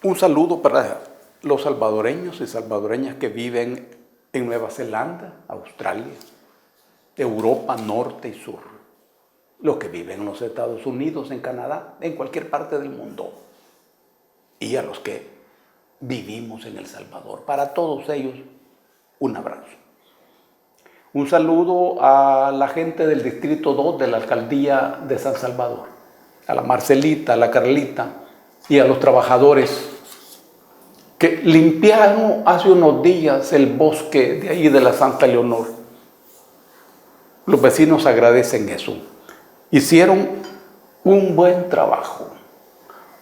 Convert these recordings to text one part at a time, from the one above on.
Un saludo para los salvadoreños y salvadoreñas que viven en Nueva Zelanda, Australia, Europa, norte y sur. Los que viven en los Estados Unidos, en Canadá, en cualquier parte del mundo. Y a los que vivimos en El Salvador. Para todos ellos, un abrazo. Un saludo a la gente del Distrito 2 de la Alcaldía de San Salvador. A la Marcelita, a la Carlita y a los trabajadores que limpiaron hace unos días el bosque de ahí de la Santa Leonor. Los vecinos agradecen eso. Hicieron un buen trabajo.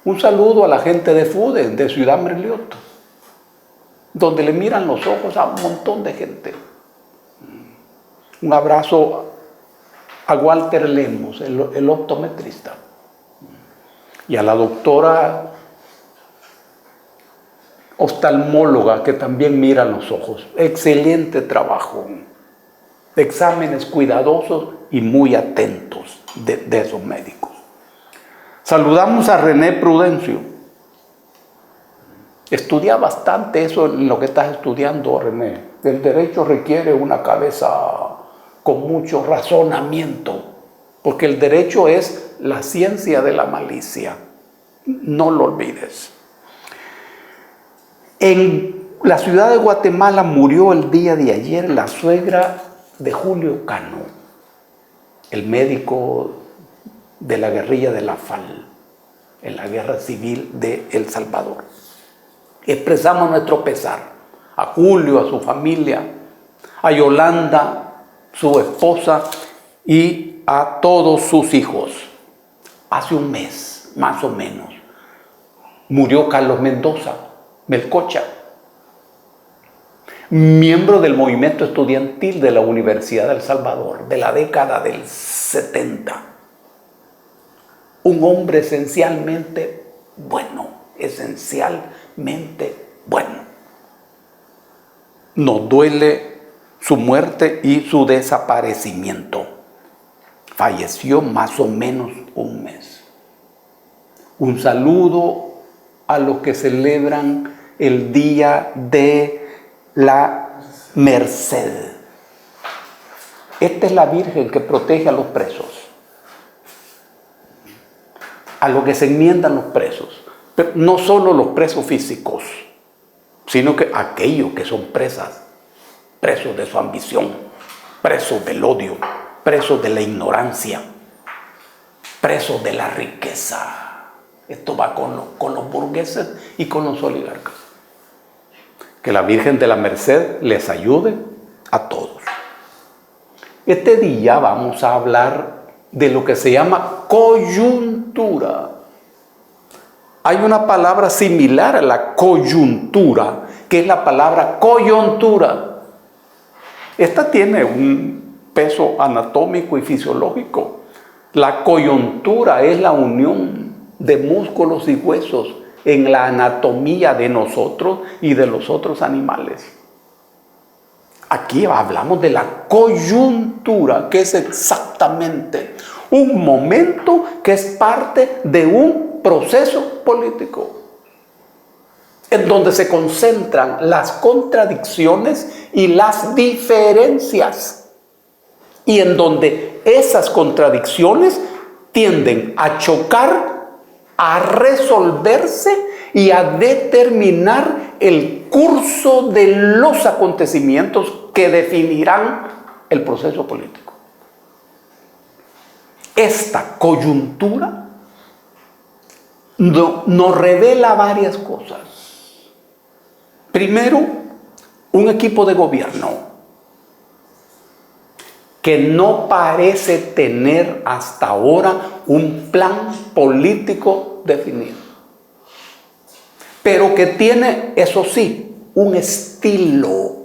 Un saludo a la gente de FUDE, de Ciudad Merliot, donde le miran los ojos a un montón de gente. Un abrazo a Walter Lemos, el optometrista, y a la doctora oftalmóloga que también mira los ojos. Excelente trabajo. Exámenes cuidadosos y muy atentos de esos médicos. Saludamos a René Prudencio. Estudia bastante eso en lo que estás estudiando, René. El derecho requiere una cabeza con mucho razonamiento, porque el derecho es la ciencia de la malicia. No lo olvides. En la ciudad de Guatemala murió el día de ayer la suegra de Julio Cano, el médico de la guerrilla de la FAL, en la guerra civil de El Salvador. Expresamos nuestro pesar a Julio, a su familia, a Yolanda, su esposa, y a todos sus hijos. Hace un mes, más o menos, murió Carlos Mendoza Melcocha, miembro del movimiento estudiantil de la Universidad de El Salvador, de la década del 70. Un hombre esencialmente bueno, Nos duele su muerte y su desaparecimiento. Falleció más o menos un mes. Un saludo a los que celebran el Día de la Merced. Esta es la Virgen que protege a los presos, a los que se enmiendan los presos. Pero no solo los presos físicos, sino que aquellos que son presos de su ambición, presos del odio, presos de la ignorancia, presos de la riqueza. Esto va con los burgueses y con los oligarcas. Que la Virgen de la Merced les ayude a todos. Este día vamos a hablar de lo que se llama coyuntura. Hay una palabra similar a la coyuntura, que es la palabra coyuntura. Esta tiene un peso anatómico y fisiológico. La coyuntura es la unión de músculos y huesos en la anatomía de nosotros y de los otros animales. Aquí hablamos de la coyuntura, que es exactamente un momento que es parte de un proceso político, en donde se concentran las contradicciones y las diferencias, y en donde esas contradicciones tienden a chocar, a resolverse y a determinar el curso de los acontecimientos que definirán el proceso político. Esta coyuntura nos revela varias cosas. Primero, un equipo de gobierno que no parece tener hasta ahora un plan político definido, pero que tiene, eso sí, un estilo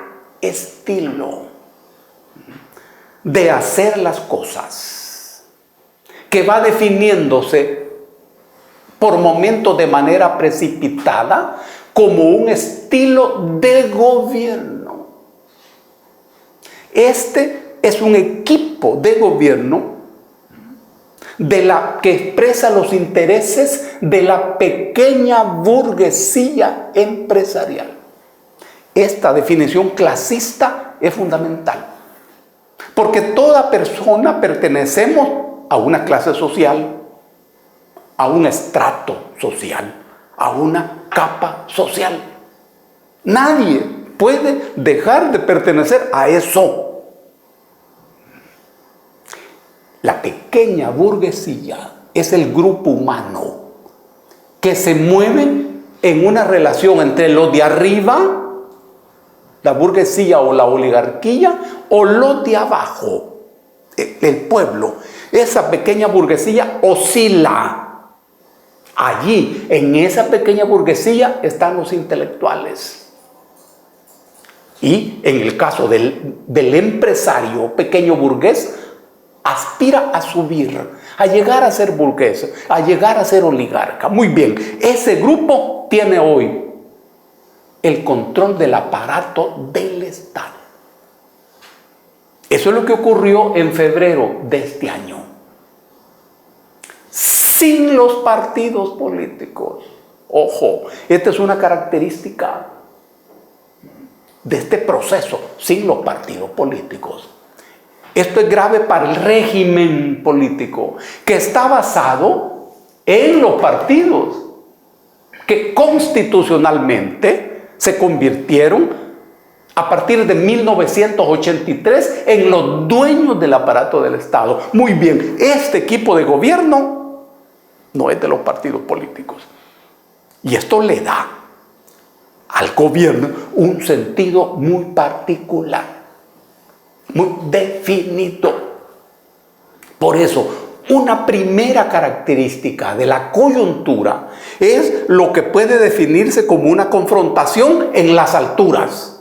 de hacer las cosas, que va definiéndose por momentos de manera precipitada como un estilo de gobierno. Este es un equipo de gobierno que expresa los intereses de la pequeña burguesía empresarial. Esta definición clasista es fundamental, porque toda persona pertenecemos a una clase social, a un estrato social, a una capa social. Nadie puede dejar de pertenecer a eso. La pequeña burguesía es el grupo humano que se mueve en una relación entre los de arriba, la burguesía o la oligarquía, o los de abajo, el pueblo. Esa pequeña burguesía oscila. Allí, en esa pequeña burguesía, están los intelectuales. Y en el caso del empresario pequeño burgués, aspira a subir, a llegar a ser burgués, a llegar a ser oligarca. Muy bien, ese grupo tiene hoy el control del aparato del Estado. Eso es lo que ocurrió en febrero de este año. Sin los partidos políticos. Ojo, esta es una característica de este proceso, sin los partidos políticos. Esto es grave para el régimen político, que está basado en los partidos, que constitucionalmente se convirtieron a partir de 1983 en los dueños del aparato del Estado. Muy bien, este equipo de gobierno no es de los partidos políticos. Y esto le da al gobierno un sentido muy particular, muy definido. Por eso, una primera característica de la coyuntura es lo que puede definirse como una confrontación en las alturas.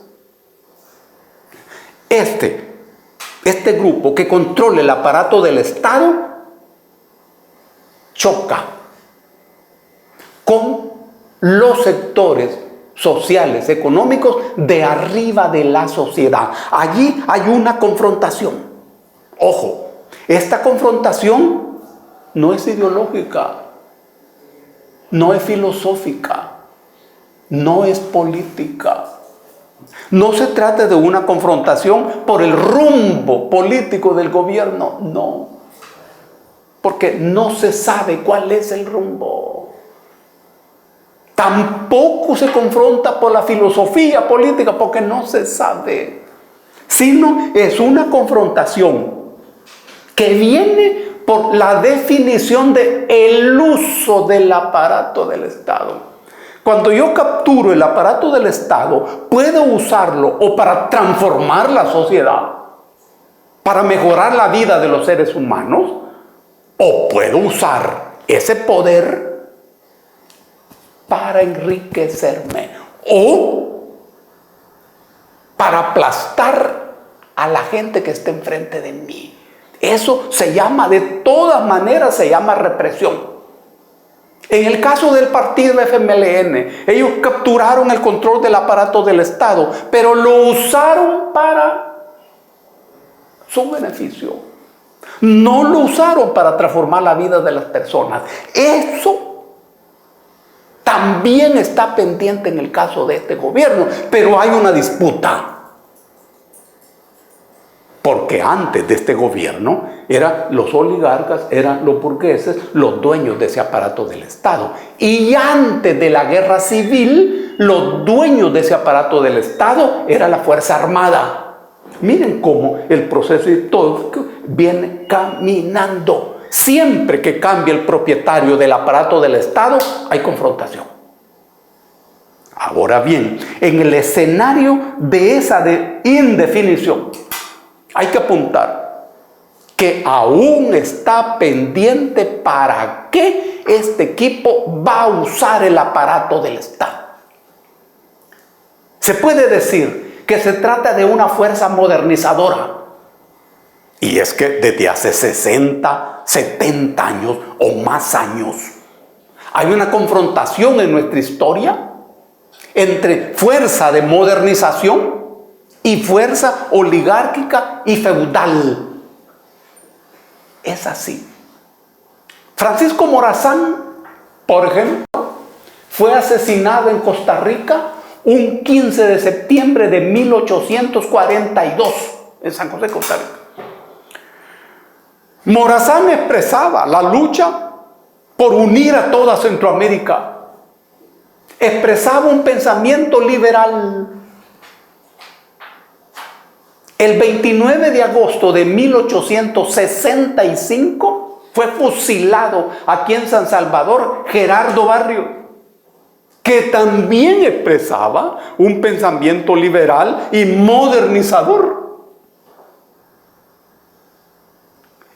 Este grupo que controla el aparato del Estado choca con los sectores sociales, económicos de arriba de la sociedad. Allí hay una confrontación. Ojo, esta confrontación no es ideológica, no es filosófica, no es política. No se trata de una confrontación por el rumbo político del gobierno, no, porque no se sabe cuál es el rumbo. Tampoco se confronta por la filosofía política, porque no se sabe, sino es una confrontación que viene por la definición del uso del aparato del Estado. Cuando yo capturo el aparato del Estado, puedo usarlo o para transformar la sociedad, para mejorar la vida de los seres humanos, o puedo usar ese poder para enriquecerme o para aplastar a la gente que está enfrente de mí. Eso se llama, de todas maneras, se llama represión. En el caso del partido FMLN, ellos capturaron el control del aparato del Estado, pero lo usaron para su beneficio. No lo usaron para transformar la vida de las personas. Eso también está pendiente en el caso de este gobierno, pero hay una disputa. Porque antes de este gobierno, los oligarcas, eran los burgueses, los dueños de ese aparato del Estado. Y antes de la guerra civil, los dueños de ese aparato del Estado era la Fuerza Armada. Miren cómo el proceso histórico viene caminando. Siempre que cambia el propietario del aparato del Estado, hay confrontación. Ahora bien, en el escenario de esa indefinición, hay que apuntar que aún está pendiente para qué este equipo va a usar el aparato del Estado. Se puede decir que se trata de una fuerza modernizadora. Y es que desde hace 60, 70 años o más años, hay una confrontación en nuestra historia entre fuerza de modernización y fuerza oligárquica y feudal. Es así. Francisco Morazán, por ejemplo, fue asesinado en Costa Rica un 15 de septiembre de 1842 en San José, Costa Rica. Morazán expresaba la lucha por unir a toda Centroamérica. Expresaba un pensamiento liberal. El 29 de agosto de 1865 fue fusilado aquí en San Salvador Gerardo Barrio, que también expresaba un pensamiento liberal y modernizador.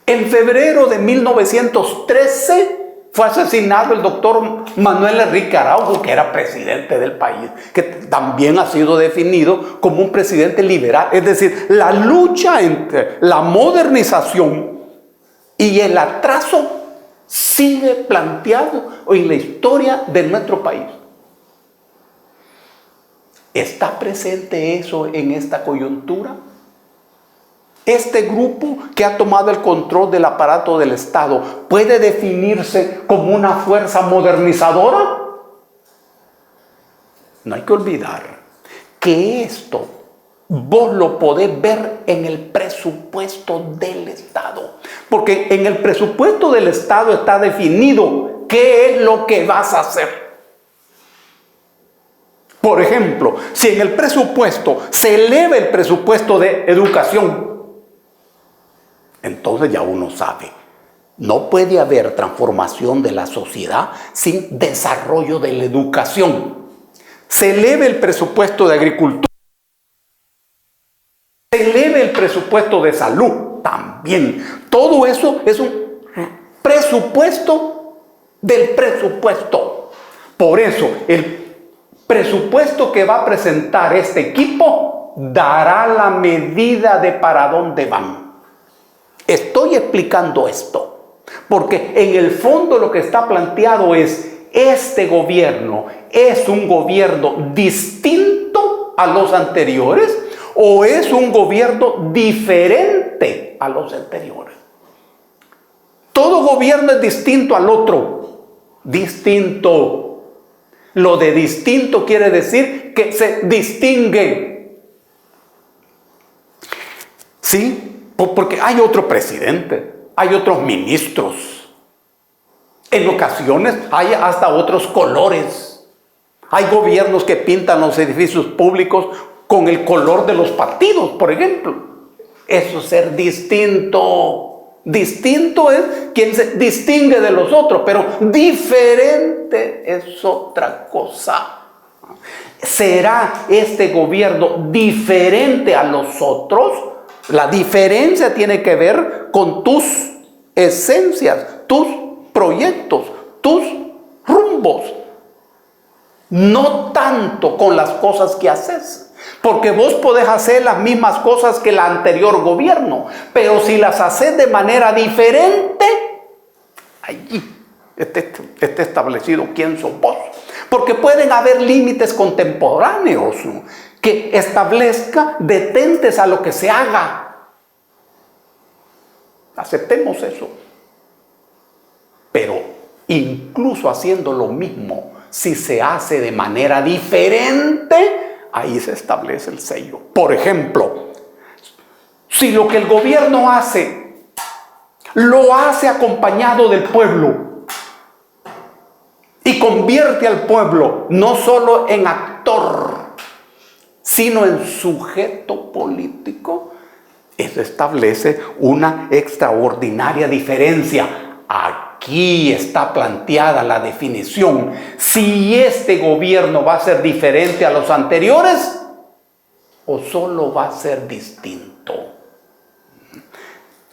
En febrero de 1913 fue asesinado el doctor Manuel Enrique Araujo, que era presidente del país, que también ha sido definido como un presidente liberal. Es decir, la lucha entre la modernización y el atraso sigue planteado en la historia de nuestro país. ¿Está presente eso en esta coyuntura? Este grupo que ha tomado el control del aparato del Estado puede definirse como una fuerza modernizadora. No hay que olvidar que esto vos lo podés ver en el presupuesto del Estado, porque en el presupuesto del Estado está definido qué es lo que vas a hacer. Por ejemplo, si en el presupuesto se eleva el presupuesto de educación, entonces ya uno sabe, no puede haber transformación de la sociedad sin desarrollo de la educación. Se eleve el presupuesto de agricultura, se eleve el presupuesto de salud también. Todo eso es un presupuesto del presupuesto. Por eso, el presupuesto que va a presentar este equipo dará la medida de para dónde van. Estoy explicando esto porque en el fondo lo que está planteado es: este gobierno es un gobierno distinto a los anteriores o es un gobierno diferente a los anteriores. Todo gobierno es distinto al otro. Distinto. Lo de distinto quiere decir que se distingue. ¿Sí? Porque hay otro presidente, hay otros ministros. En ocasiones hay hasta otros colores. Hay gobiernos que pintan los edificios públicos con el color de los partidos, por ejemplo. Eso es ser distinto. Distinto es quien se distingue de los otros, pero diferente es otra cosa. ¿Será este gobierno diferente a los otros? La diferencia tiene que ver con tus esencias, tus proyectos, tus rumbos. No tanto con las cosas que haces. Porque vos podés hacer las mismas cosas que el anterior gobierno, pero si las haces de manera diferente, allí está establecido quién sos vos. Porque pueden haber límites contemporáneos que establezca detentes a lo que se haga. Aceptemos eso. Pero incluso haciendo lo mismo, si se hace de manera diferente, ahí se establece el sello. Por ejemplo, si lo que el gobierno hace, lo hace acompañado del pueblo y convierte al pueblo no solo en actor, sino en sujeto político, eso establece una extraordinaria diferencia. Aquí está planteada la definición. Si este gobierno va a ser diferente a los anteriores o solo va a ser distinto.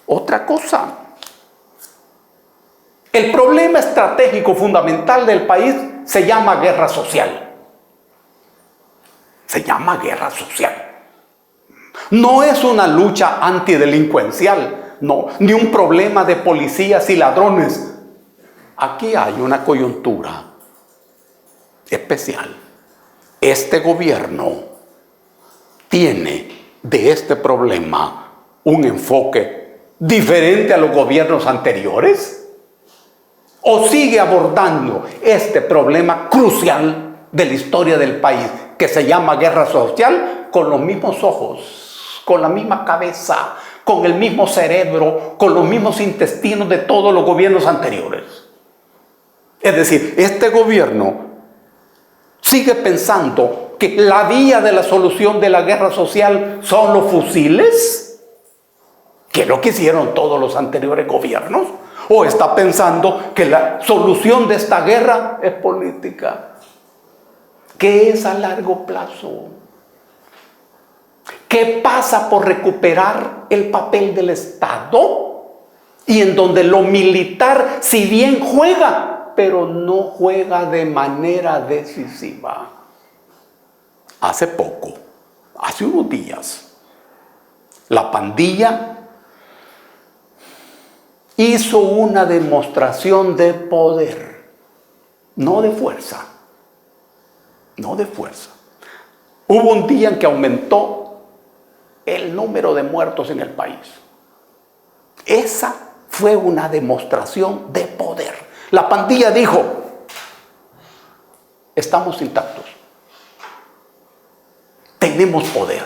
Otra cosa, el problema estratégico fundamental del país se llama guerra social. Se llama guerra social. No es una lucha antidelincuencial, no, ni un problema de policías y ladrones. Aquí hay una coyuntura especial. Este gobierno tiene de este problema un enfoque diferente a los gobiernos anteriores. o sigue abordando este problema crucial de la historia del país, que se llama guerra social, con los mismos ojos, con la misma cabeza, con el mismo cerebro, con los mismos intestinos de todos los gobiernos anteriores. Es decir, este gobierno sigue pensando que la vía de la solución de la guerra social son los fusiles, que es lo que hicieron todos los anteriores gobiernos, o está pensando que la solución de esta guerra es política, que es a largo plazo, que pasa por recuperar el papel del Estado, y en donde lo militar, si bien juega, pero no juega de manera decisiva. Hace poco, hace unos días, la pandilla hizo una demostración de poder, no de fuerza, no de fuerza. Hubo un día en que aumentó el número de muertos en el país. Esa fue una demostración de poder. La pandilla dijo: estamos intactos, tenemos poder,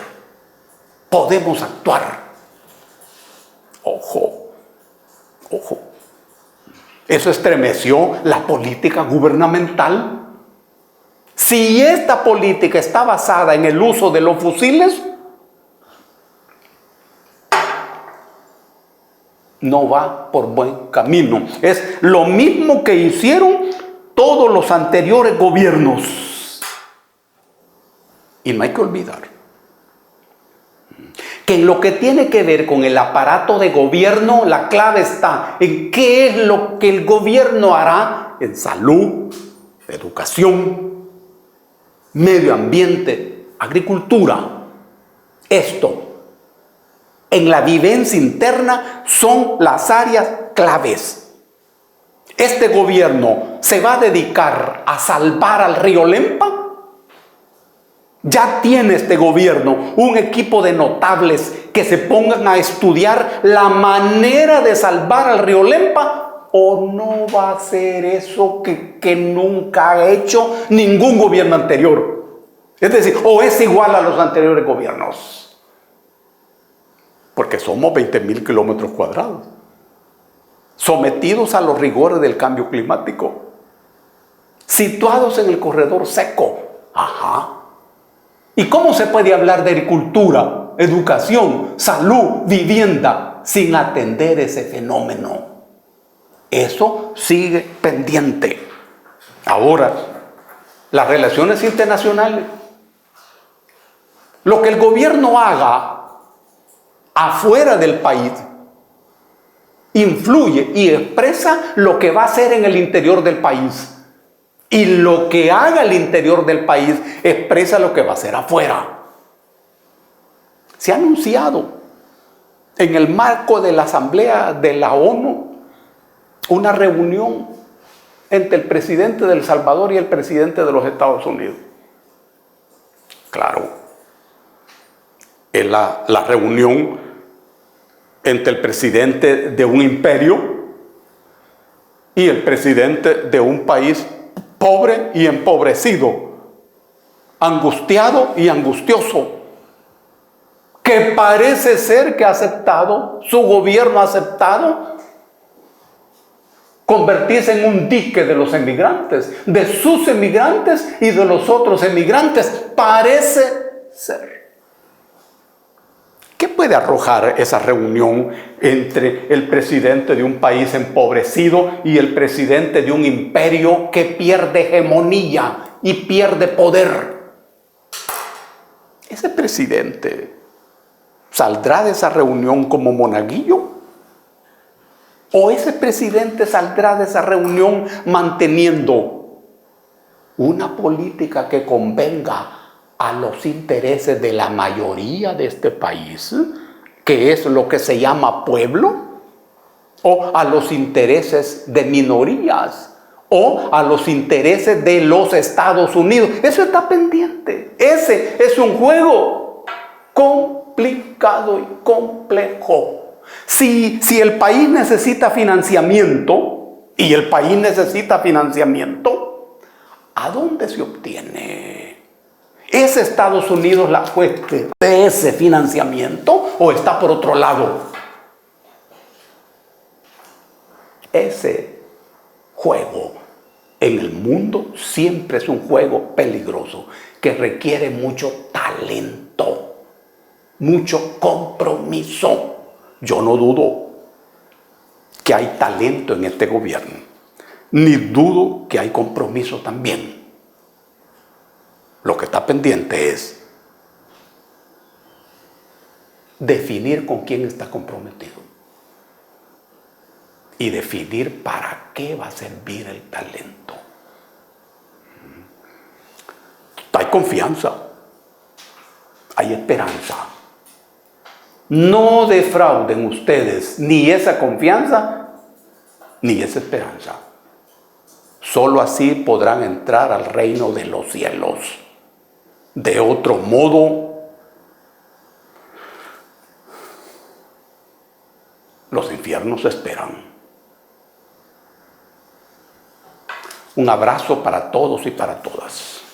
podemos actuar. Ojo, ojo. Eso estremeció la política gubernamental. Si esta política está basada en el uso de los fusiles, no va por buen camino. Es lo mismo que hicieron todos los anteriores gobiernos. Y no hay que olvidar que en lo que tiene que ver con el aparato de gobierno, la clave está en qué es lo que el gobierno hará en salud, educación, medio ambiente, agricultura. Esto, en la vivencia interna, son las áreas claves. Este gobierno se va a dedicar a salvar al río Lempa. Ya tiene este gobierno un equipo de notables que se pongan a estudiar la manera de salvar al río Lempa, o no va a ser eso que nunca ha hecho ningún gobierno anterior. Es decir, o es igual a los anteriores gobiernos. Porque somos 20,000 kilómetros cuadrados, sometidos a los rigores del cambio climático, situados en el corredor seco. Ajá. ¿Y cómo se puede hablar de agricultura, educación, salud, vivienda sin atender ese fenómeno? Eso sigue pendiente. Ahora, las relaciones internacionales. Lo que el gobierno haga afuera del país influye y expresa lo que va a hacer en el interior del país. Y lo que haga el interior del país expresa lo que va a hacer afuera. Se ha anunciado en el marco de la Asamblea de la ONU una reunión entre el presidente de El Salvador y el presidente de los Estados Unidos. Claro, es la reunión entre el presidente de un imperio y el presidente de un país pobre y empobrecido, angustiado y angustioso, que parece ser que ha aceptado, su gobierno ha aceptado convertirse en un dique de los emigrantes, de sus emigrantes y de los otros emigrantes. Parece ser. ¿Qué puede arrojar esa reunión entre el presidente de un país empobrecido y el presidente de un imperio que pierde hegemonía y pierde poder? ¿Ese presidente saldrá de esa reunión como monaguillo? ¿O ese presidente saldrá de esa reunión manteniendo una política que convenga a los intereses de la mayoría de este país, que es lo que se llama pueblo, o a los intereses de minorías, o a los intereses de los Estados Unidos? Eso está pendiente. Ese es un juego complicado y complejo. Si el país necesita financiamiento, y el país necesita financiamiento, ¿a dónde se obtiene? ¿Es Estados Unidos la fuente de ese financiamiento o está por otro lado? Ese juego en el mundo siempre es un juego peligroso que requiere mucho talento, mucho compromiso. Yo no dudo que hay talento en este gobierno, ni dudo que hay compromiso también. Lo que está pendiente es definir con quién está comprometido y definir para qué va a servir el talento. Hay confianza, hay esperanza. No defrauden ustedes ni esa confianza ni esa esperanza. Solo así podrán entrar al reino de los cielos. De otro modo, los infiernos esperan. Un abrazo para todos y para todas.